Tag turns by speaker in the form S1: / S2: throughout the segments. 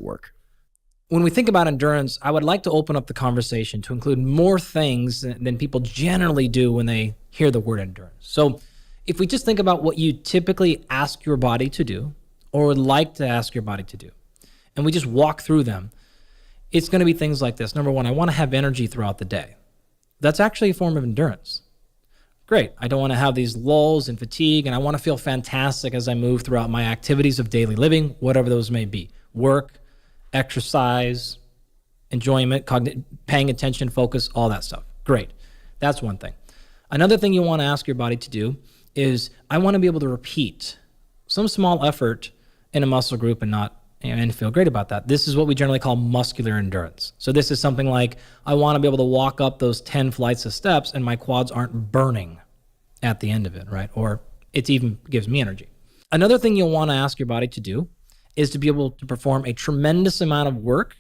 S1: work?
S2: When we think about endurance, I would like to open up the conversation to include more things than people generally do when they hear the word endurance. So if we just think about what you typically ask your body to do or would like to ask your body to do, and we just walk through them, it's going to be things like this. Number one, I want to have energy throughout the day. That's actually a form of endurance. Great. I don't want to have these lulls and fatigue, and I want to feel fantastic as I move throughout my activities of daily living, whatever those may be. Work, exercise, enjoyment, paying attention, focus, all that stuff. Great. That's one thing. Another thing you want to ask your body to do is, I want to be able to repeat some small effort in a muscle group and feel great about that. This is what we generally call muscular endurance. So this is something like, I want to be able to walk up those 10 flights of steps and my quads aren't burning at the end of it, right? Or it even gives me energy. Another thing you'll want to ask your body to do is to be able to perform a tremendous amount of work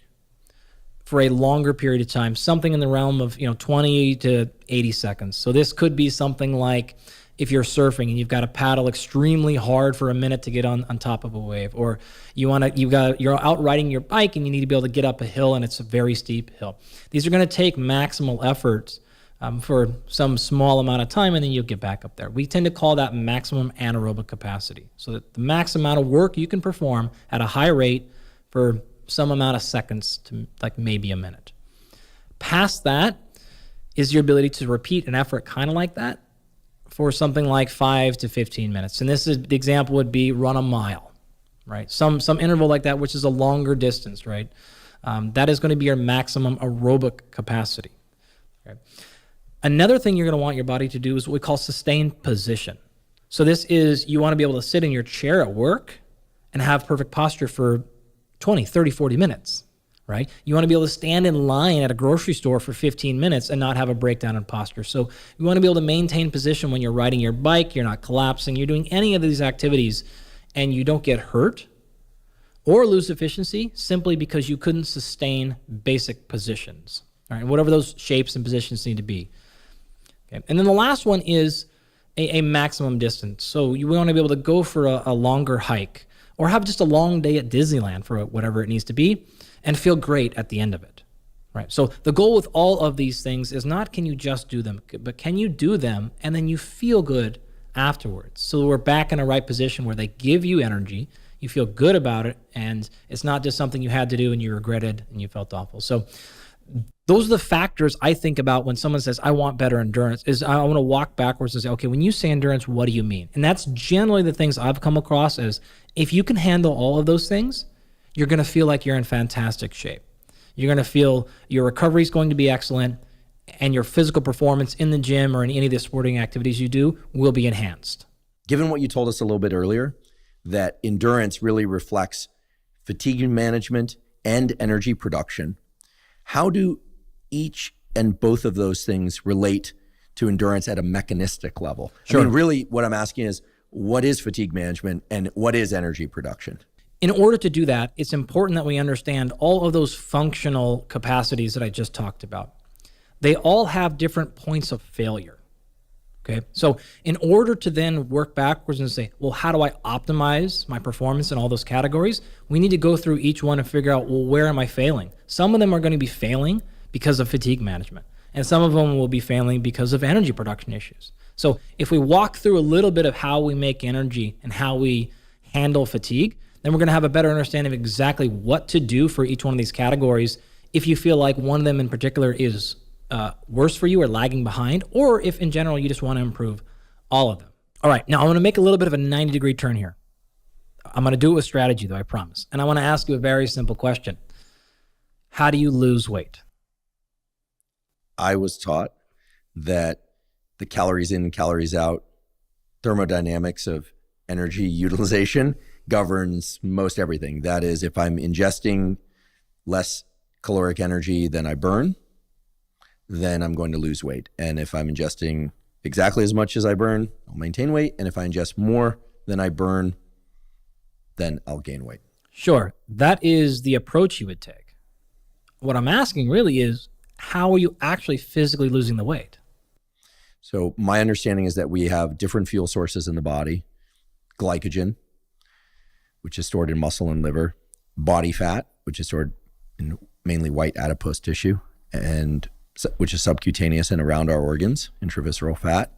S2: for a longer period of time, something in the realm of 20 to 80 seconds. So this could be something like, if you're surfing and you've got to paddle extremely hard for a minute to get on top of a wave, or you're out riding your bike and you need to be able to get up a hill and it's a very steep hill. These are going to take maximal efforts for some small amount of time, and then you'll get back up there. We tend to call that maximum anaerobic capacity. So that the max amount of work you can perform at a high rate for some amount of seconds to like maybe a minute. Past that is your ability to repeat an effort kind of like that for something like 5 to 15 minutes. And this is the example would be run a mile, right? Some interval like that, which is a longer distance, right? That is going to be your maximum aerobic capacity. Okay? Another thing you're going to want your body to do is what we call sustained position. So this is, you want to be able to sit in your chair at work and have perfect posture for 20, 30, 40 minutes, right? You want to be able to stand in line at a grocery store for 15 minutes and not have a breakdown in posture. So you want to be able to maintain position when you're riding your bike, you're not collapsing, you're doing any of these activities, and you don't get hurt or lose efficiency simply because you couldn't sustain basic positions, all right? Whatever those shapes and positions need to be. Okay. And then the last one is a maximum distance. So you want to be able to go for a longer hike or have just a long day at Disneyland for whatever it needs to be and feel great at the end of it, right? So the goal with all of these things is not can you just do them, but can you do them and then you feel good afterwards. So we're back in a right position where they give you energy, you feel good about it, and it's not just something you had to do and you regretted and you felt awful. So those are the factors I think about when someone says, I want better endurance, is I want to walk backwards and say, okay, when you say endurance, what do you mean? And that's generally the things I've come across as, if you can handle all of those things, you're going to feel like you're in fantastic shape. You're going to feel your recovery is going to be excellent, and your physical performance in the gym or in any of the sporting activities you do will be enhanced.
S1: Given what you told us a little bit earlier, that endurance really reflects fatigue management and energy production, how do each and both of those things relate to endurance at a mechanistic level?
S2: Sure.
S1: I mean, really what I'm asking is, what is fatigue management and what is energy production?
S2: In order to do that, it's important that we understand all of those functional capacities that I just talked about. They all have different points of failure. Okay. So in order to then work backwards and say, well, how do I optimize my performance in all those categories? We need to go through each one and figure out, well, where am I failing? Some of them are going to be failing because of fatigue management, and some of them will be failing because of energy production issues. So if we walk through a little bit of how we make energy and how we handle fatigue, then we're going to have a better understanding of exactly what to do for each one of these categories if you feel like one of them in particular is worse for you or lagging behind, or if in general you just want to improve all of them. All right, now I'm going to make a little bit of a 90-degree turn here. I'm going to do it with strategy though, I promise. And I want to ask you a very simple question. How do you lose weight?
S1: I was taught that the calories in, calories out thermodynamics of energy utilization governs most everything. That is, if I'm ingesting less caloric energy than I burn, then I'm going to lose weight. And if I'm ingesting exactly as much as I burn, I'll maintain weight. And if I ingest more than I burn, then I'll gain weight.
S2: Sure, that is the approach you would take. What I'm asking really is, how are you actually physically losing the weight?
S1: So my understanding is that we have different fuel sources in the body: glycogen, which is stored in muscle and liver; body fat, which is stored in mainly white adipose tissue, and which is subcutaneous and around our organs, intravisceral fat,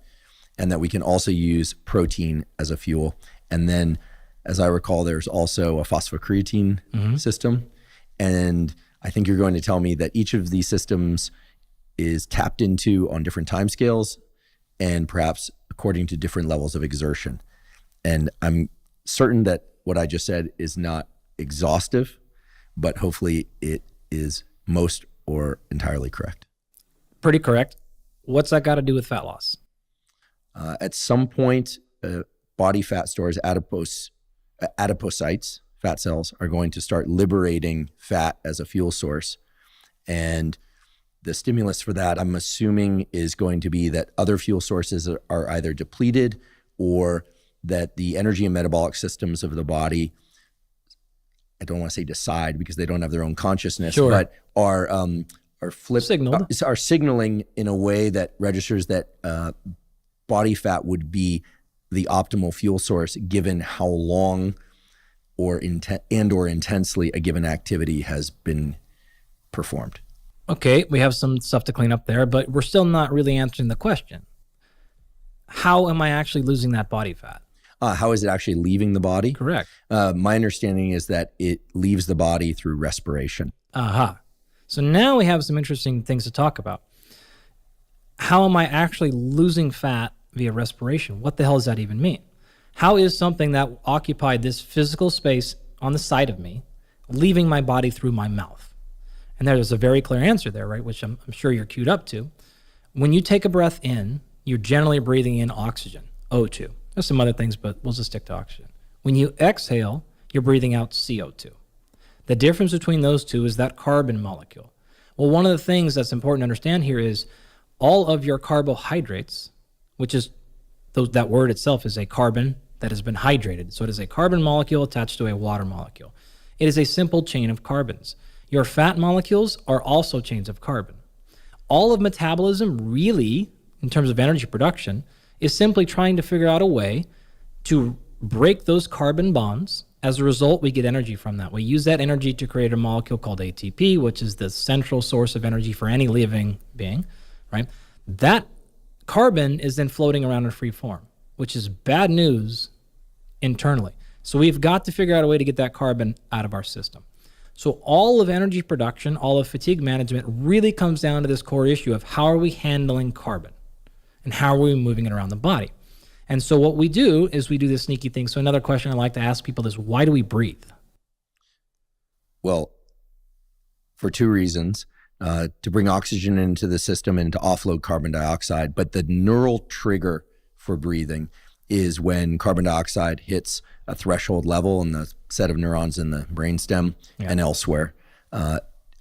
S1: and that we can also use protein as a fuel. And then, as I recall, there's also a phosphocreatine system. And I think you're going to tell me that each of these systems is tapped into on different timescales and perhaps according to different levels of exertion. And I'm certain that what I just said is not exhaustive, but hopefully it is most or entirely correct.
S2: Pretty correct. What's that got to do with fat loss?
S1: At some point, body fat stores, adipocytes, fat cells, are going to start liberating fat as a fuel source. And the stimulus for that, I'm assuming, is going to be that other fuel sources are either depleted, or that the energy and metabolic systems of the body, I don't want to say decide because they don't have their own consciousness,
S2: sure,
S1: but are signaling in a way that registers that body fat would be the optimal fuel source given how long or intensely a given activity has been performed.
S2: Okay, we have some stuff to clean up there, but we're still not really answering the question. How am I actually losing that body fat?
S1: How is it actually leaving the body?
S2: Correct.
S1: My understanding is that it leaves the body through respiration.
S2: Aha. So now we have some interesting things to talk about. How am I actually losing fat via respiration? What the hell does that even mean? How is something that occupied this physical space on the side of me leaving my body through my mouth? And there's a very clear answer there, right? Which I'm sure you're queued up to. When you take a breath in, you're generally breathing in oxygen, O2. There's some other things, but we'll just stick to oxygen. When you exhale, you're breathing out CO2. The difference between those two is that carbon molecule. Well, one of the things that's important to understand here is all of your carbohydrates, which is that word itself is a carbon that has been hydrated. So it is a carbon molecule attached to a water molecule. It is a simple chain of carbons. Your fat molecules are also chains of carbon. All of metabolism really, in terms of energy production, is simply trying to figure out a way to break those carbon bonds. As a result, we get energy from that. We use that energy to create a molecule called ATP, which is the central source of energy for any living being, right? That carbon is then floating around in free form, which is bad news internally. So we've got to figure out a way to get that carbon out of our system. So all of energy production, all of fatigue management really comes down to this core issue of how are we handling carbon and how are we moving it around the body? And so what we do is we do this sneaky thing. So another question I like to ask people is, why do we breathe?
S1: Well, for two reasons. To bring oxygen into the system and to offload carbon dioxide. But the neural trigger for breathing is when carbon dioxide hits a threshold level in the set of neurons in the brainstem and elsewhere,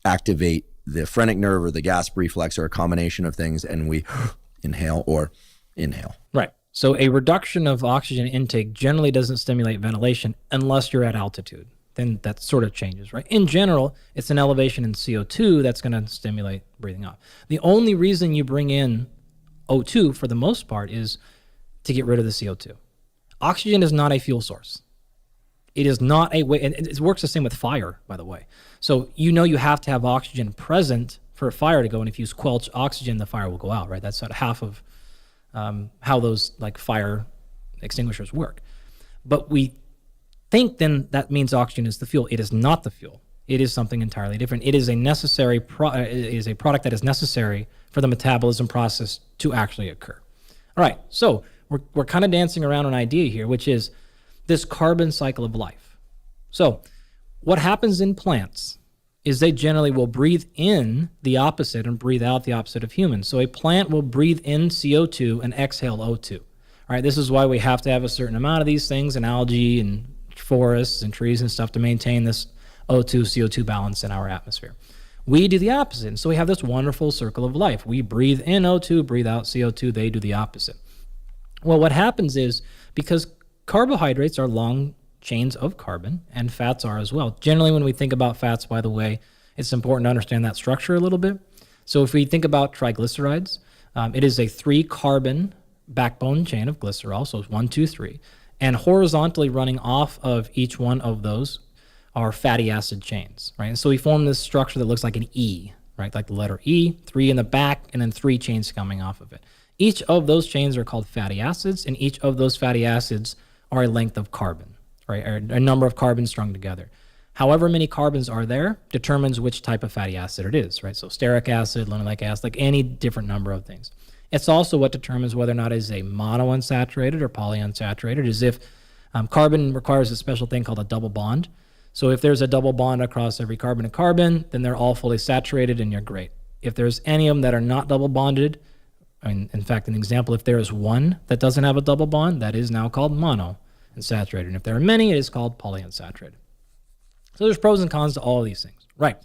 S1: activate the phrenic nerve or the gasp reflex or a combination of things, and we inhale or inhale.
S2: Right. So a reduction of oxygen intake generally doesn't stimulate ventilation unless you're at altitude. Then that sort of changes, right? In general, it's an elevation in CO2 that's going to stimulate breathing out. The only reason you bring in O2 for the most part is to get rid of the CO2. Oxygen is not a fuel source. It is not a way, and it works the same with fire, by the way. So you know you have to have oxygen present for a fire to go, and if you squelch oxygen, the fire will go out, right? That's sort of half of how those like fire extinguishers work. But we think then that means oxygen is the fuel. It is not the fuel. It is something entirely different. It is a necessary product that is necessary for the metabolism process to actually occur. All right, so we're kind of dancing around an idea here, which is this carbon cycle of life. So what happens in plants is they generally will breathe in the opposite and breathe out the opposite of humans. So a plant will breathe in CO2 and exhale O2. All right, this is why we have to have a certain amount of these things in algae and forests and trees and stuff to maintain this O2, CO2 balance in our atmosphere. We do the opposite. And so we have this wonderful circle of life. We breathe in O2, breathe out CO2. They do the opposite. Well, what happens is because carbohydrates are long chains of carbon and fats are as well. Generally, when we think about fats, by the way, it's important to understand that structure a little bit. So if we think about triglycerides, it is a 3-carbon backbone chain of glycerol. So it's 1, 2, 3. And horizontally running off of each one of those are fatty acid chains, right? And so we form this structure that looks like an E, right? Like the letter E, 3 in the back, and then 3 chains coming off of it. Each of those chains are called fatty acids, and each of those fatty acids are a length of carbon, right? Or a number of carbons strung together. However many carbons are there determines which type of fatty acid it is, right? So stearic acid, linoleic acid, like any different number of things. It's also what determines whether or not it is a monounsaturated or polyunsaturated, as if carbon requires a special thing called a double bond. So if there's a double bond across every carbon to carbon, then they're all fully saturated and you're great. If there's any of them that are not double bonded, in fact, an example, if there is one that doesn't have a double bond, that is now called monounsaturated. And if there are many, it is called polyunsaturated. So there's pros and cons to all of these things, right?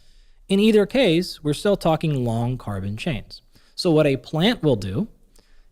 S2: In either case, we're still talking long carbon chains. So what a plant will do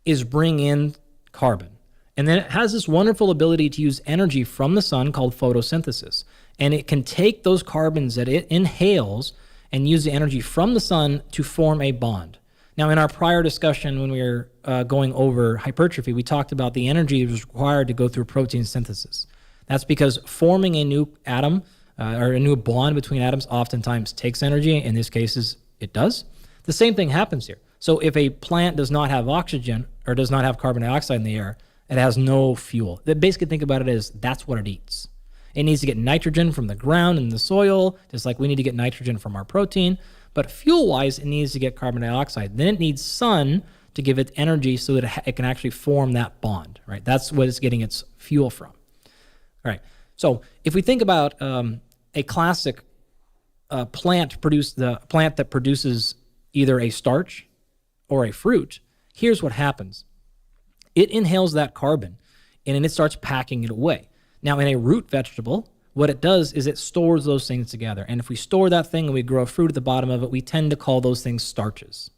S2: is bring in carbon. And then it has this wonderful ability to use energy from the sun called photosynthesis. And it can take those carbons that it inhales and use the energy from the sun to form a bond. Now, in our prior discussion, when we were going over hypertrophy, we talked about the energy that was required to go through protein synthesis. That's because forming a new atom or a new bond between atoms oftentimes takes energy. In these cases, it does. The same thing happens here. So if a plant does not have oxygen or does not have carbon dioxide in the air, it has no fuel. Basically, think about it as that's what it eats. It needs to get nitrogen from the ground and the soil, just like we need to get nitrogen from our protein. But fuel-wise, it needs to get carbon dioxide. Then it needs sun to give it energy so that it can actually form that bond, right? That's what it's getting its fuel from. All right. So if we think about a classic plant that produces either a starch or a fruit, here's what happens. It inhales that carbon, and then it starts packing it away. Now, in a root vegetable, what it does is it stores those things together. And if we store that thing and we grow a fruit at the bottom of it, we tend to call those things starches.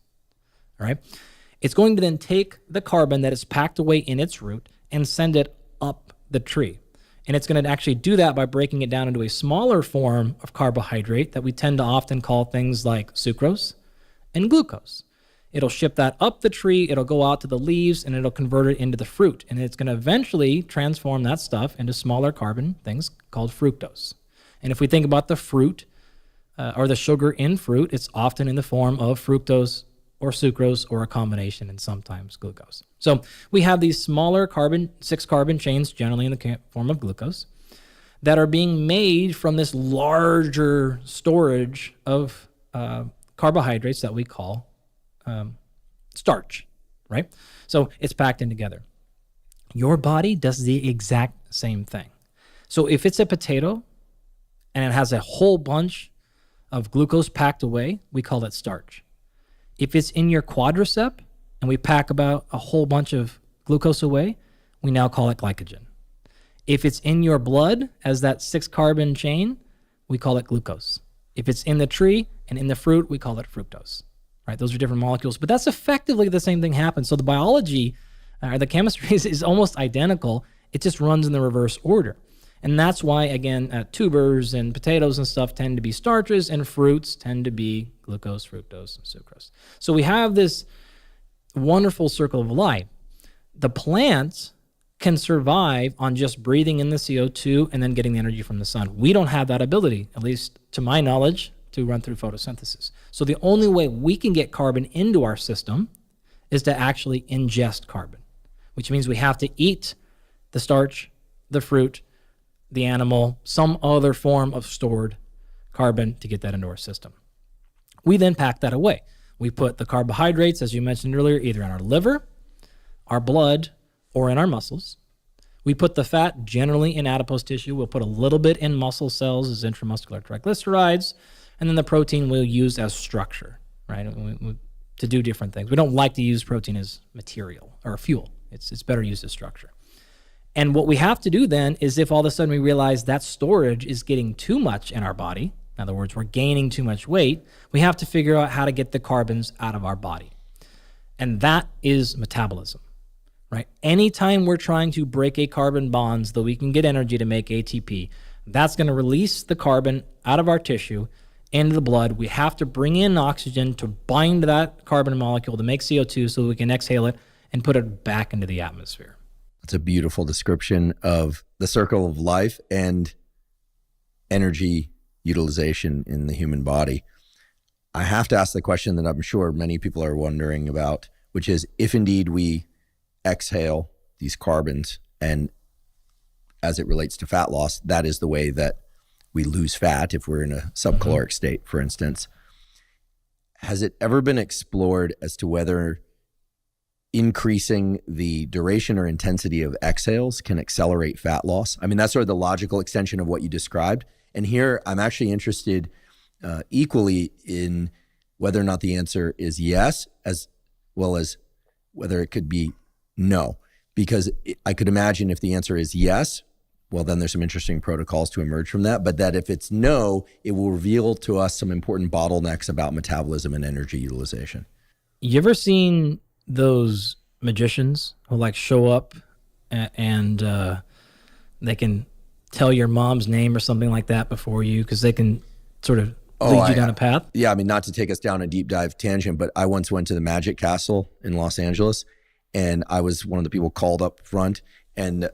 S2: All right? It's going to then take the carbon that is packed away in its root and send it up the tree. And it's going to actually do that by breaking it down into a smaller form of carbohydrate that we tend to often call things like sucrose and glucose. It'll ship that up the tree, it'll go out to the leaves, and it'll convert it into the fruit. And it's going to eventually transform that stuff into smaller carbon things called fructose. And if we think about the fruit or the sugar in fruit, it's often in the form of fructose or sucrose or a combination, and sometimes glucose. So we have these smaller 6 carbon chains, generally in the form of glucose, that are being made from this larger storage of carbohydrates that we call starch, right? So it's packed in together. Your body does the exact same thing. So if it's a potato and it has a whole bunch of glucose packed away, we call it starch. If it's in your quadricep and we pack about a whole bunch of glucose away, we now call it glycogen. If it's in your blood as that 6 carbon chain, we call it glucose. If it's in the tree and in the fruit, we call it fructose. Right? Those are different molecules, but that's effectively the same thing happens. So the biology, the chemistry is almost identical. It just runs in the reverse order. And that's why, again, tubers and potatoes and stuff tend to be starches, and fruits tend to be glucose, fructose, and sucrose. So we have this wonderful circle of life. The plants can survive on just breathing in the CO2 and then getting the energy from the sun. We don't have that ability, at least to my knowledge, to run through photosynthesis. So the only way we can get carbon into our system is to actually ingest carbon, which means we have to eat the starch, the fruit, the animal, some other form of stored carbon to get that into our system. We then pack that away. We put the carbohydrates, as you mentioned earlier, either in our liver, our blood, or in our muscles. We put the fat generally in adipose tissue. We'll put a little bit in muscle cells as intramuscular triglycerides. And then the protein we'll use as structure, right, to do different things. We don't like to use protein as material or fuel. It's better used as structure. And what we have to do then is if all of a sudden we realize that storage is getting too much in our body, in other words, we're gaining too much weight, we have to figure out how to get the carbons out of our body. And that is metabolism, right? Anytime we're trying to break a carbon bond so that we can get energy to make ATP, that's going to release the carbon out of our tissue into the blood. We have to bring in oxygen to bind that carbon molecule to make CO2 so we can exhale it and put it back into the atmosphere.
S1: That's a beautiful description of the circle of life. And energy utilization in the human body, I have to ask the question that I'm sure many people are wondering about, which is if indeed we exhale these carbons, and as it relates to fat loss, that is the way that we lose fat if we're in a subcaloric state, for instance. Has it ever been explored as to whether increasing the duration or intensity of exhales can accelerate fat loss? I mean, that's sort of the logical extension of what you described. And here I'm actually interested equally in whether or not the answer is yes, as well as whether it could be no. Because I could imagine if the answer is yes, well, then there's some interesting protocols to emerge from that. But that if it's no, it will reveal to us some important bottlenecks about metabolism and energy utilization.
S2: You ever seen those magicians who like show up and they can tell your mom's name or something like that before you because they can sort of lead you down a path?
S1: Yeah, I mean, not to take us down a deep dive tangent, but I once went to the Magic Castle in Los Angeles, and I was one of the people called up front, and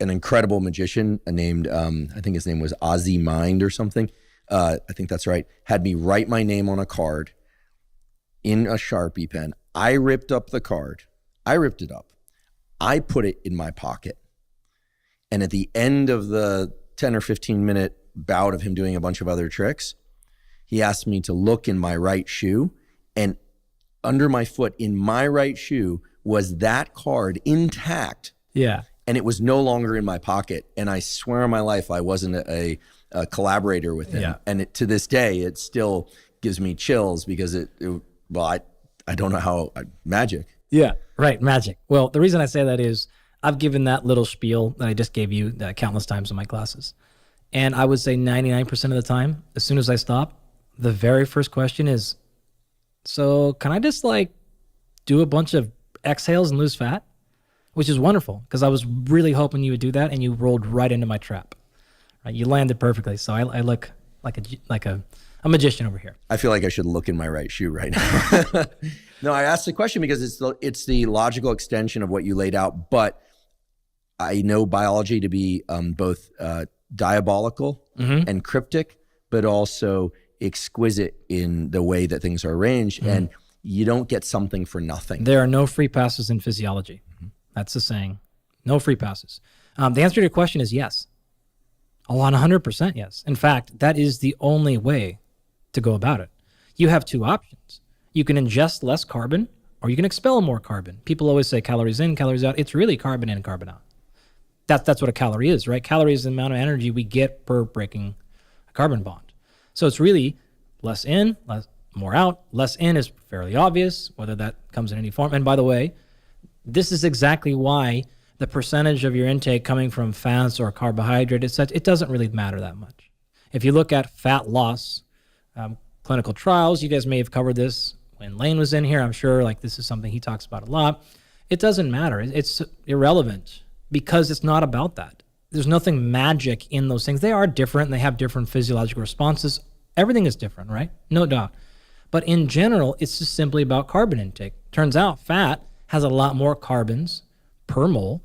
S1: an incredible magician named, I think his name was Ozzy Mind or something. I think that's right. Had me write my name on a card in a Sharpie pen. I ripped up the card. I ripped it up. I put it in my pocket. And at the end of the 10 or 15 minute bout of him doing a bunch of other tricks, he asked me to look in my right shoe, and under my foot in my right shoe was that card intact.
S2: Yeah.
S1: And it was no longer in my pocket. And I swear on my life, I wasn't a collaborator with him. Yeah. And to this day, it still gives me chills because I don't know how, magic.
S2: Yeah, right, magic. Well, the reason I say that is I've given that little spiel that I just gave you countless times in my classes. And I would say 99% of the time, as soon as I stop, the very first question is, so can I just like do a bunch of exhales and lose fat? Which is wonderful because I was really hoping you would do that, and you rolled right into my trap. Right? You landed perfectly. So I look like a magician over here.
S1: I feel like I should look in my right shoe right now. No, I asked the question because it's the logical extension of what you laid out, but I know biology to be both diabolical and cryptic, but also exquisite in the way that things are arranged, and you don't get something for nothing.
S2: There are no free passes in physiology. That's the saying. No free passes. The answer to your question is yes. 100% yes. In fact, that is the only way to go about it. You have two options. You can ingest less carbon, or you can expel more carbon. People always say calories in, calories out. It's really carbon in, carbon out. That's what a calorie is, right? Calorie is the amount of energy we get per breaking a carbon bond. So it's really less in, more out. Less in is fairly obvious, whether that comes in any form. And by the way, this is exactly why the percentage of your intake coming from fats or carbohydrate, it doesn't really matter that much. If you look at fat loss, clinical trials, you guys may have covered this when Lane was in here. I'm sure like this is something he talks about a lot. It doesn't matter. It's irrelevant because it's not about that. There's nothing magic in those things. They are different. And they have different physiological responses. Everything is different, right? No doubt. But in general, it's just simply about carbon intake. Turns out fat has a lot more carbons per mole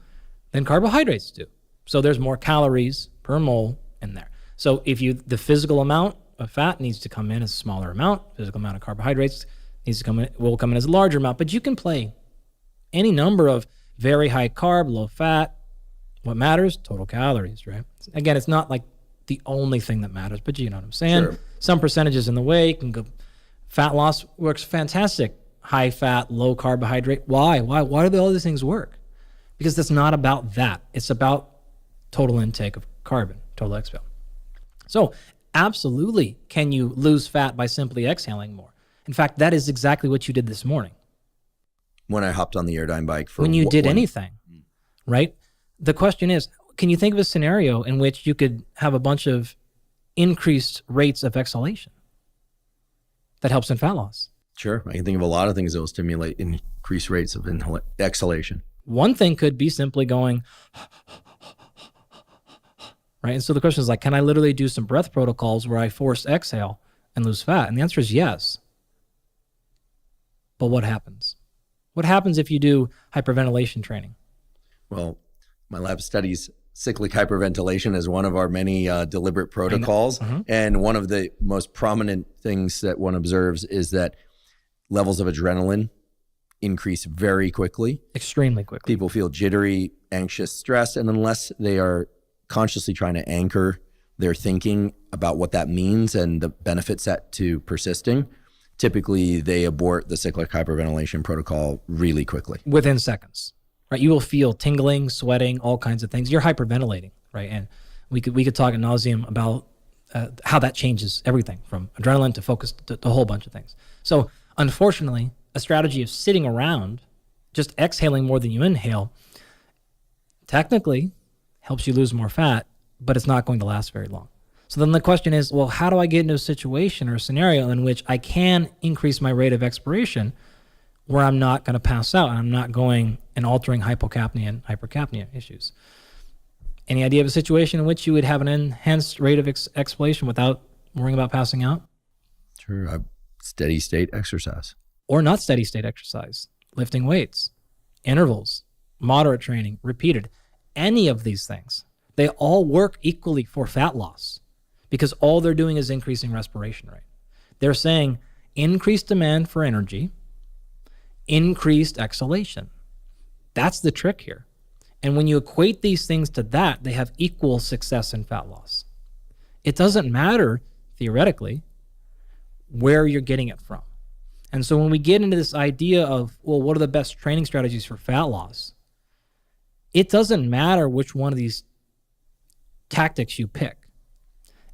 S2: than carbohydrates do. So there's more calories per mole in there. So if the physical amount of fat needs to come in as a smaller amount, physical amount of carbohydrates will come in as a larger amount, but you can play any number of very high carb, low fat. What matters? Total calories, right? Again, it's not like the only thing that matters, but you know what I'm saying? Sure. Some percentages in the way can go. Fat loss works fantastic. High fat, low carbohydrate. Why do all these things work? Because it's not about that. It's about total intake of carbon, total expel. So absolutely, can you lose fat by simply exhaling more? In fact, that is exactly what you did this morning.
S1: When I hopped on the Airdyne bike.
S2: When you did anything, right? The question is, can you think of a scenario in which you could have a bunch of increased rates of exhalation that helps in fat loss?
S1: Sure. I can think of a lot of things that will stimulate increased rates of exhalation.
S2: One thing could be simply going, right? And so the question is like, can I literally do some breath protocols where I force exhale and lose fat? And the answer is yes. But what happens? What happens if you do hyperventilation training?
S1: Well, my lab studies cyclic hyperventilation as one of our many deliberate protocols. And one of the most prominent things that one observes is that levels of adrenaline increase very quickly.
S2: Extremely quickly.
S1: People feel jittery, anxious, stressed, and unless they are consciously trying to anchor their thinking about what that means and the benefits to persisting, typically they abort the cyclic hyperventilation protocol really quickly.
S2: Within seconds, right? You will feel tingling, sweating, all kinds of things. You're hyperventilating, right? And we could talk ad nauseum about how that changes everything from adrenaline to focus to a whole bunch of things. So unfortunately, a strategy of sitting around, just exhaling more than you inhale, technically helps you lose more fat, but it's not going to last very long. So then the question is, well, how do I get into a situation or a scenario in which I can increase my rate of expiration where I'm not going to pass out and I'm not going and altering hypocapnia and hypercapnia issues? Any idea of a situation in which you would have an enhanced rate of expiration without worrying about passing out?
S1: Sure. Steady state exercise.
S2: Or not steady state exercise, lifting weights, intervals, moderate training, repeated, any of these things. They all work equally for fat loss because all they're doing is increasing respiration rate. They're saying increased demand for energy, increased exhalation. That's the trick here. And when you equate these things to that, they have equal success in fat loss. It doesn't matter, theoretically, where you're getting it from. And so when we get into this idea of, well, what are the best training strategies for fat loss? It doesn't matter which one of these tactics you pick,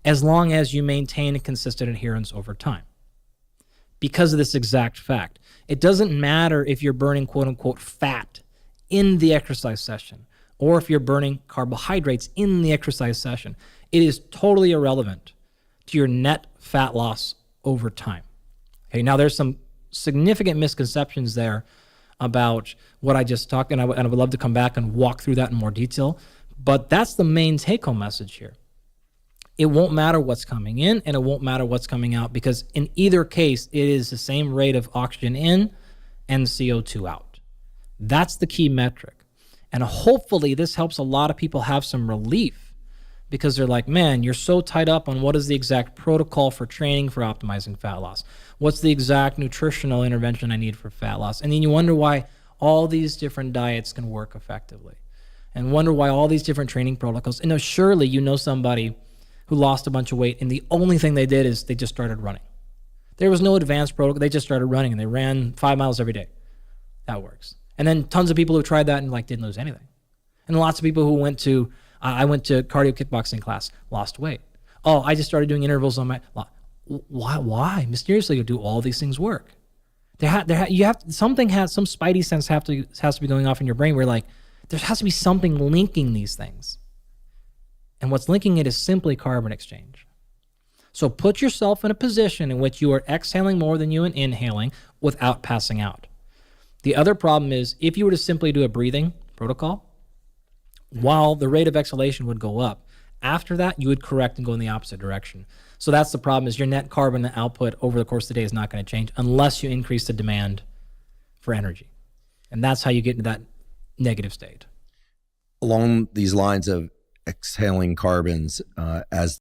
S2: as long as you maintain a consistent adherence over time. Because of this exact fact. It doesn't matter if you're burning quote unquote fat in the exercise session, or if you're burning carbohydrates in the exercise session. It is totally irrelevant to your net fat loss over time. Okay, now there's some significant misconceptions there about what I just talked, and I would love to come back and walk through that in more detail, but that's the main take-home message here. It won't matter what's coming in and it won't matter what's coming out, because in either case, it is the same rate of oxygen in and CO2 out. That's the key metric. And hopefully this helps a lot of people have some relief, because they're like, man, you're so tied up on what is the exact protocol for training for optimizing fat loss. What's the exact nutritional intervention I need for fat loss? And then you wonder why all these different diets can work effectively, and wonder why all these different training protocols. And surely you know somebody who lost a bunch of weight and the only thing they did is they just started running. There was no advanced protocol. They just started running and they ran 5 miles every day. That works. And then tons of people who tried that and didn't lose anything. And lots of people who went to, I went to cardio kickboxing class, lost weight. Oh, I just started doing intervals on my, why? Mysteriously, do all these things work? Some spidey sense has to be going off in your brain where there has to be something linking these things. And what's linking it is simply carbon exchange. So put yourself in a position in which you are exhaling more than you are inhaling without passing out. The other problem is if you were to simply do a breathing protocol, while the rate of exhalation would go up, after that you would correct and go in the opposite direction. So that's the problem, is your net carbon output over the course of the day is not going to change unless you increase the demand for energy. And that's how you get into that negative state.
S1: Along these lines of exhaling carbons as